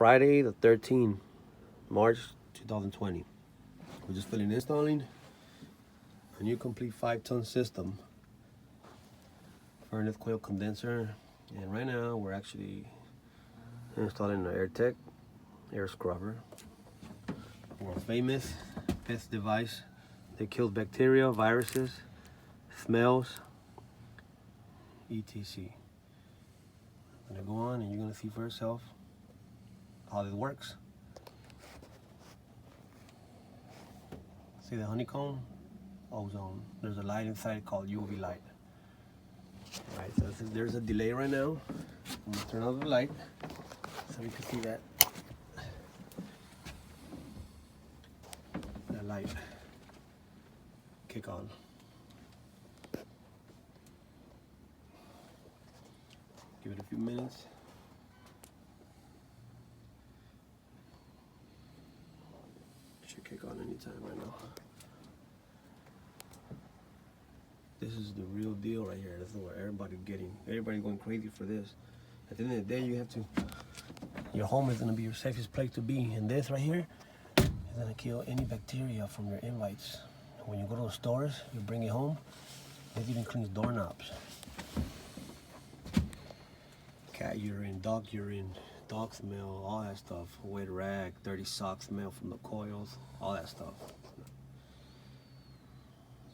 Friday the 13th, March 2020. We're just installing a new complete 5-ton system, furnace coil condenser, and right now we're actually installing an AirTech air scrubber, world famous pest device that kills bacteria, viruses, smells, etc. I'm gonna go on and you're gonna see for yourself how this works. See the honeycomb? Ozone. There's a light inside called UV light. Alright, so there's a delay right now. I'm gonna turn on the light so you can see that light kick on. Give it a few minutes. Should kick on anytime right now. This is the real deal right here. This is what everybody's going crazy for this. At the end of the day, you have to, your home is gonna be your safest place to be. And this right here is gonna kill any bacteria from your invites. When you go to the stores, you bring it home, it even cleans doorknobs. Cat urine, dog smell, all that stuff. Wet rag, dirty sock smell from the coils, all that stuff.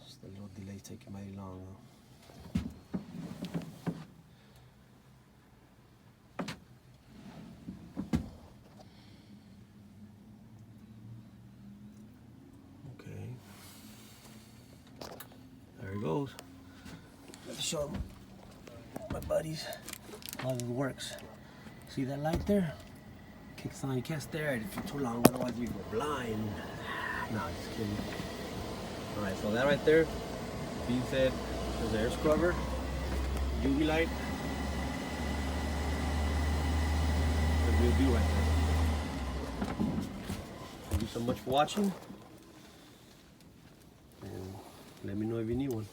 Just a little delay taking mighty long. Okay. There it goes. Let's show them, my buddies, how this works. See that light there? Kicks on, you can't stare at it for too long, otherwise you go blind. No, just kidding. Alright, so that right there, being said, is the air scrubber, UV light. That's what we'll do right there. Thank you so much for watching, and let me know if you need one.